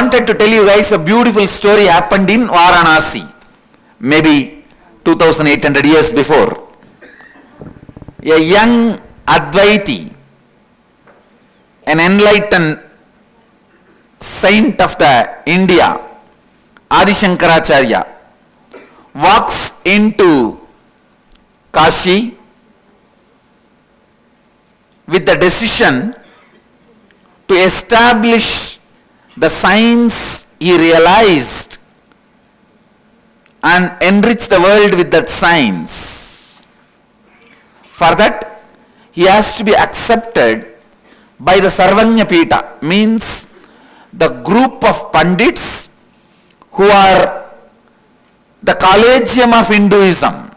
wanted to tell you guys a beautiful story happened in Varanasi, maybe 2800 years before. A young Advaiti, an enlightened saint of the India, Adi Shankaracharya, walks into Kashi with the decision to establish the science he realized and enrich the world with that science. For that, he has to be accepted by the Sarvanyapita, means the group of Pandits who are the Collegium of Hinduism,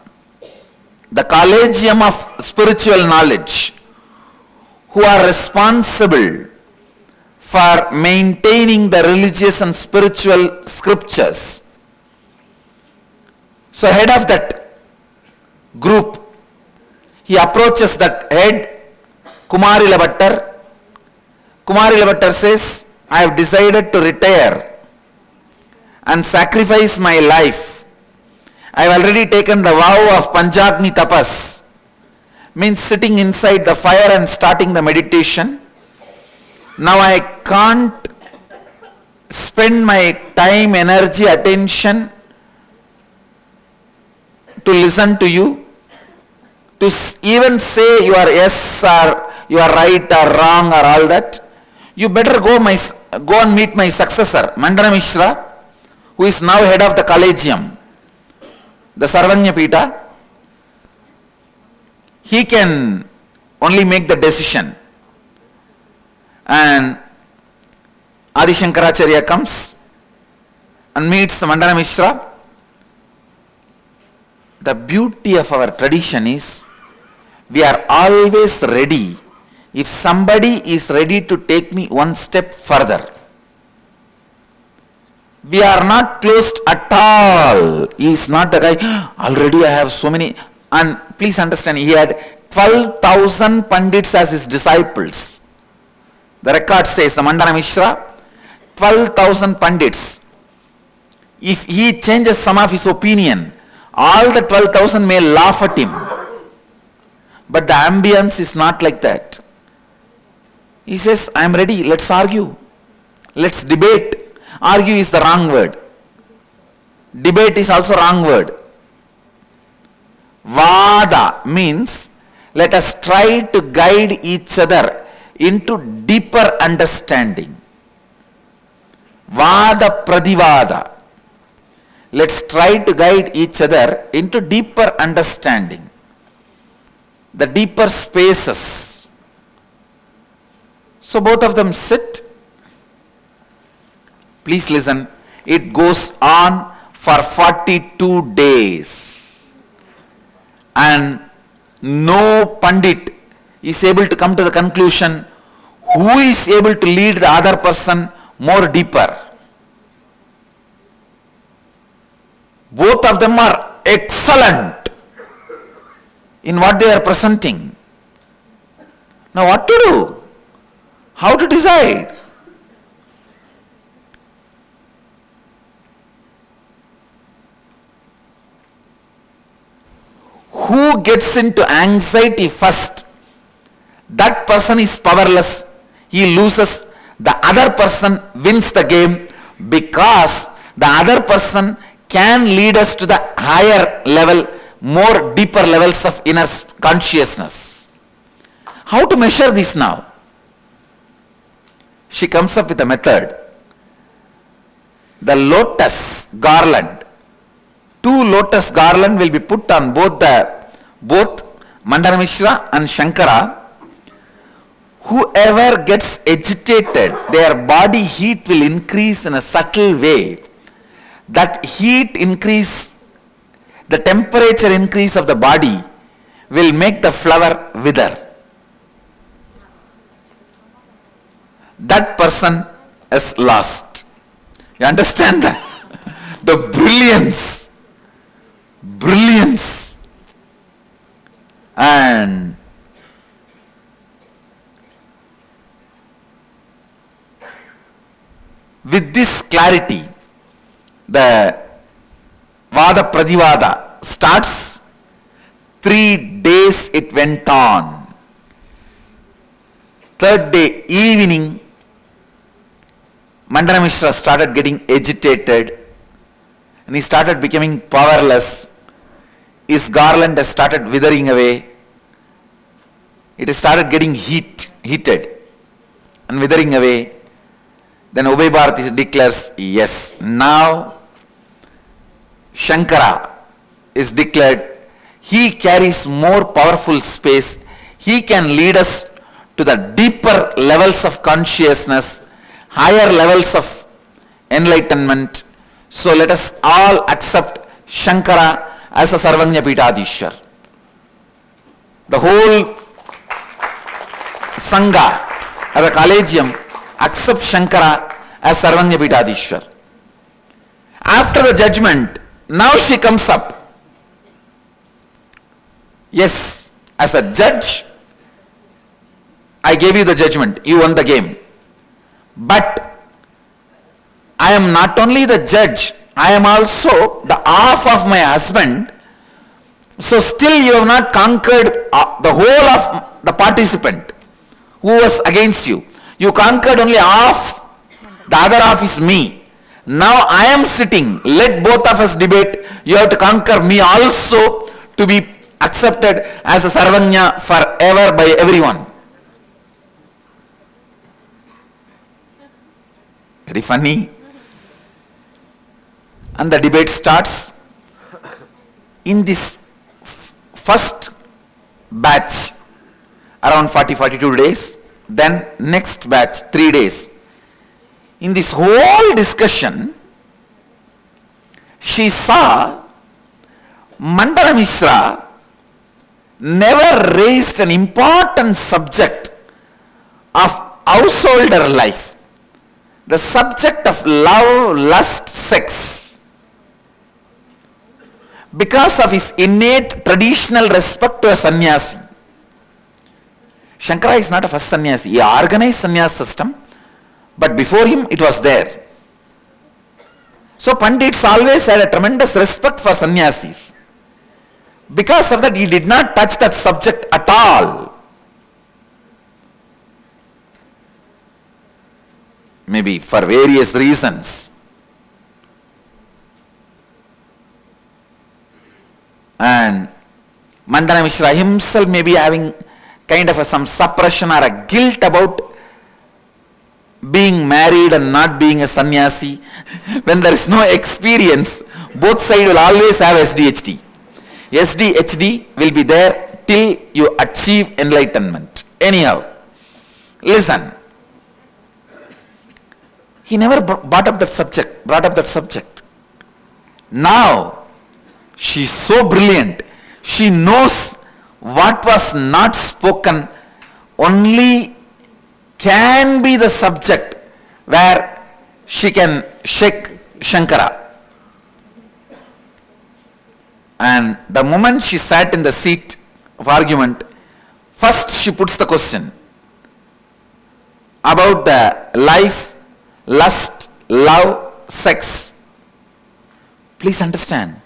the Collegium of Spiritual Knowledge, who are responsible for maintaining the religious and spiritual scriptures. So head of that group, he approaches that head, Kumarila Bhattar. Kumarila Bhattar says, I have decided to retire and sacrifice my life. I have already taken the vow of Panchagni Tapas, means sitting inside the fire and starting the meditation. Now I can't spend my time, energy, attention to listen to you, to even say you are yes or you are right or wrong or all that. You better go and meet my successor, Mandana Mishra, who is now head of the Collegium, the Sarvanyapita. He can only make the decision. And Adi Shankaracharya comes and meets Mandana Mishra. The beauty of our tradition is we are always ready if somebody is ready to take me one step further. We are not closed at all. He is not the guy, already I have so many. And please understand, he had 12,000 Pandits as his disciples. The record says, the Mandana Mishra, 12,000 Pandits. If he changes some of his opinion, all the 12,000 may laugh at him. But the ambience is not like that. He says, I am ready, let's argue. Let's debate. Argue is the wrong word. Debate is also wrong word. Vada means let us try to guide each other into deeper understanding. Vada Pradivada. Let's try to guide each other into deeper understanding. The deeper spaces. So both of them sit. Please listen. It goes on for 42 days. And no Pandit is able to come to the conclusion who is able to lead the other person more deeper. Both of them are excellent in what they are presenting. Now what to do? How to decide? Who gets into anxiety first? That person is powerless. He loses. The other person wins the game because the other person can lead us to the higher level, more deeper levels of inner consciousness. How to measure this now? She comes up with a method. The lotus garland. 2 lotus garland will be put on both Mandana Mishra and Shankara. Whoever gets agitated, their body heat will increase in a subtle way. That heat increase, the temperature increase of the body will make the flower wither. That person is lost. You understand that? The brilliance. And With this clarity, the Vada Pradivada starts. 3 days it went on. Third day evening, Mandana Mishra started getting agitated and he started becoming powerless. His garland has started withering away. It has started getting heated and withering away. Then Ubay Bharati declares, yes, now Shankara is declared. He carries more powerful space. He can lead us to the deeper levels of consciousness, higher levels of enlightenment. So let us all accept Shankara as a Sarvagnya Pitadishwar. The whole Sangha as a collegium accept Shankara as Sarvagnya Pitadishwar. After the judgment, now she comes up. Yes, as a judge, I gave you the judgment, you won the game. But I am not only the judge, I am also the half of my husband. So still you have not conquered the whole of the participant who was against you. You conquered only half, the other half is me. Now I am sitting, let both of us debate. You have to conquer me also to be accepted as a Sarvagnya forever by everyone. Very funny. And the debate starts. In this first batch, around 40-42 days, then next batch, 3 days. In this whole discussion, she saw Mandana Mishra never raised an important subject of householder life, the subject of love, lust, sex. Because of his innate traditional respect to a sannyasi. Shankara is not a first sannyasi. He organized sannyas system, but before him it was there. So Pandits always had a tremendous respect for sannyasis. Because of that, he did not touch that subject at all. Maybe for various reasons. And Mandana Mishra himself may be having kind of some suppression or a guilt about being married and not being a sannyasi. When there is no experience, both sides will always have SDHD. SDHD will be there till you achieve enlightenment. Anyhow, listen. He never brought up that subject. Now, she is so brilliant. She knows what was not spoken only can be the subject where she can shake Shankara. And the moment she sat in the seat of argument, first she puts the question about the life, lust, love, sex. Please understand,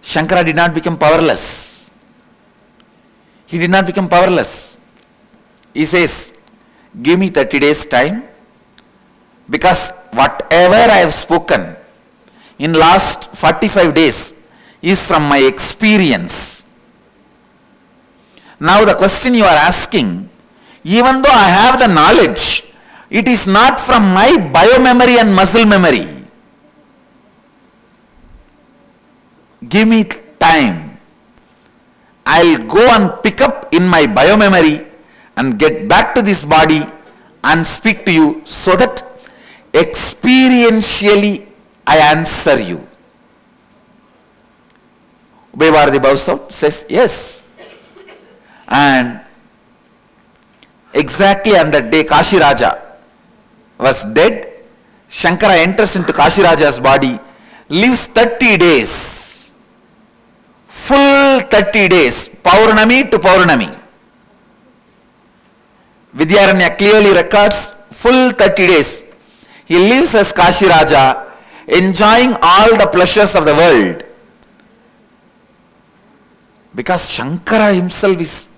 Shankara did not become powerless. He did not become powerless. He says, give me 30 days time, because whatever I have spoken in last 45 days is from my experience. Now the question you are asking, even though I have the knowledge, it is not from my biomemory and muscle memory. Give me time. I'll go and pick up in my biomemory and get back to this body and speak to you so that experientially I answer you. Ubay Bharati bows out, says yes. And exactly on that day Kashi Raja was dead. Shankara enters into Kashi Raja's body, lives 30 days. Full 30 days, Paurnami to Paurnami. Vidyaranya clearly records full 30 days. He lives as Kashi Raja, enjoying all the pleasures of the world. Because Shankara himself is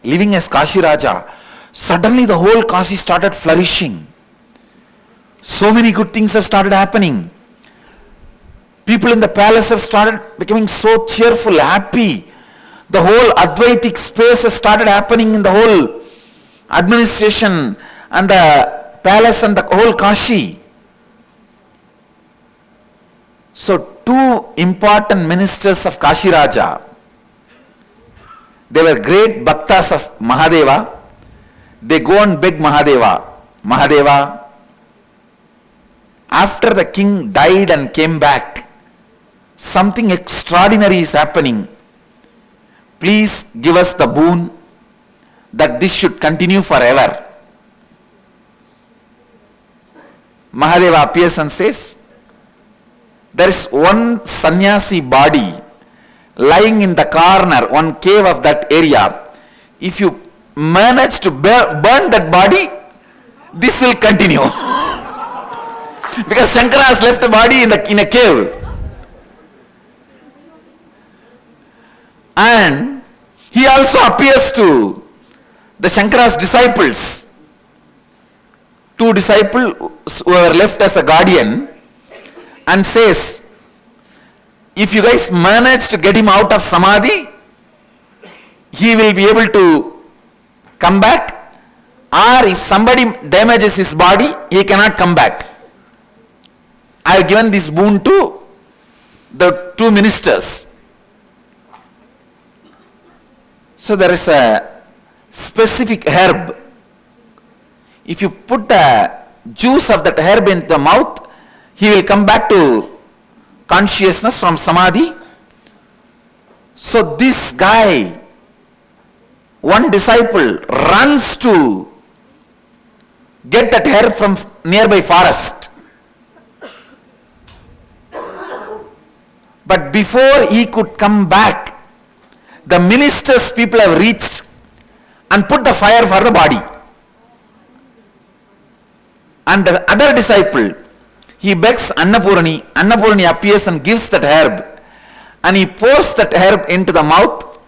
living as Kashi Raja, suddenly the whole Kashi started flourishing. So many good things have started happening. People in the palace have started becoming so cheerful, happy. The whole Advaitic space has started happening in the whole administration and the palace and the whole Kashi. So two important ministers of Kashi Raja, they were great bhaktas of Mahadeva. They go and beg Mahadeva, Mahadeva, after the king died and came back, something extraordinary is happening. Please give us the boon that this should continue forever. Mahadeva appears and says, there is one sannyasi body lying in the corner, one cave of that area. If you manage to burn that body, this will continue. Because Shankara has left a body in a cave. And he also appears to the Shankara's disciples. Two disciples who were left as a guardian, and says, if you guys manage to get him out of Samadhi, he will be able to come back, or if somebody damages his body, he cannot come back. I have given this boon to the two ministers. So there is a specific herb. If you put the juice of that herb in the mouth, he will come back to consciousness from Samadhi. So this guy, one disciple, runs to get that herb from nearby forest. But before he could come back, the minister's people have reached and put the fire for the body. And the other disciple, he begs Annapurani. Annapurani appears and gives that herb. And he pours that herb into the mouth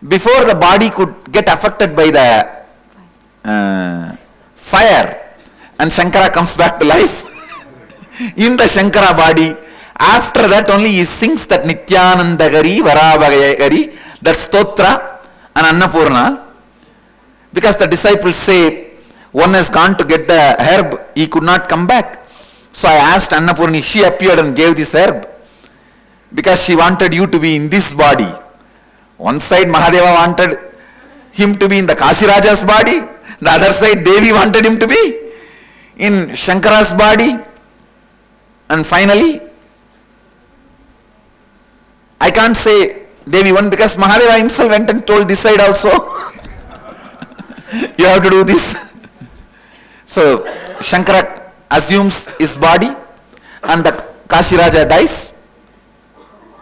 before the body could get affected by the fire. And Shankara comes back to life in the Shankara body. After that only he sings that Nityanandagari, Varabhagari, that stotra and Annapurna. Because the disciples say, one has gone to get the herb, he could not come back. So I asked Annapurni, she appeared and gave this herb. Because she wanted you to be in this body. One side Mahadeva wanted him to be in the Kashi Raja's body. The other side Devi wanted him to be in Shankara's body. And finally, I can't say Devi won because Mahadeva himself went and told this side also. You have to do this. So Shankara assumes his body and the Kashi Raja dies.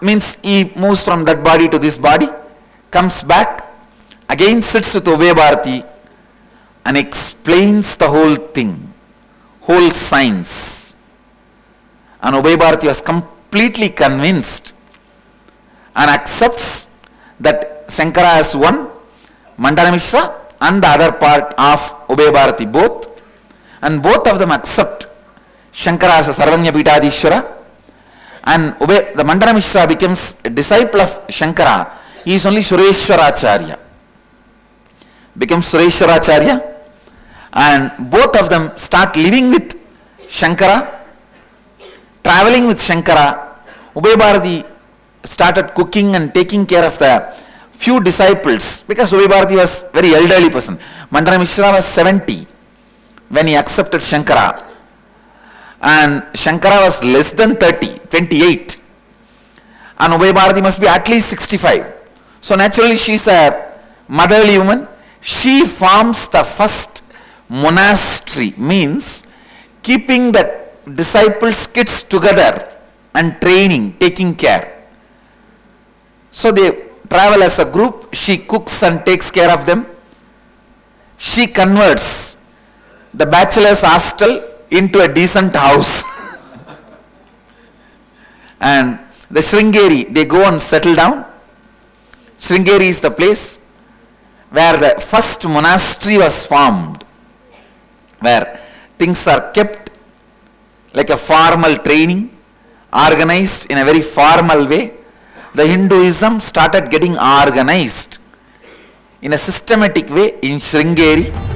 Means he moves from that body to this body, comes back, again sits with Ubay Bharati and explains the whole thing, whole science. And Ubay Bharati was completely convinced and accepts that Shankara has won, Mandana Mishra and the other part of Ubay Bharati both. And both of them accept Shankara as a Sarvanya Pitadishwara. And the Mandana Mishra becomes a disciple of Shankara. He is only Sureshwaracharya. Becomes Sureshwaracharya. And both of them start living with Shankara, traveling with Shankara. Ubay Bharati started cooking and taking care of the few disciples because Ubay Bharati was very elderly person. Mandana Mishra was 70 when he accepted Shankara. And Shankara was less than 30, 28. And Ubay Bharati must be at least 65. So naturally she is a motherly woman. She forms the first monastery, means keeping the disciples' kids together and training, taking care. So they travel as a group. She cooks and takes care of them. She converts the bachelor's hostel into a decent house. And the Sringeri, they go and settle down. Sringeri is the place where the first monastery was formed, where things are kept like a formal training, organized in a very formal way. The Hinduism started getting organized in a systematic way in Sringeri.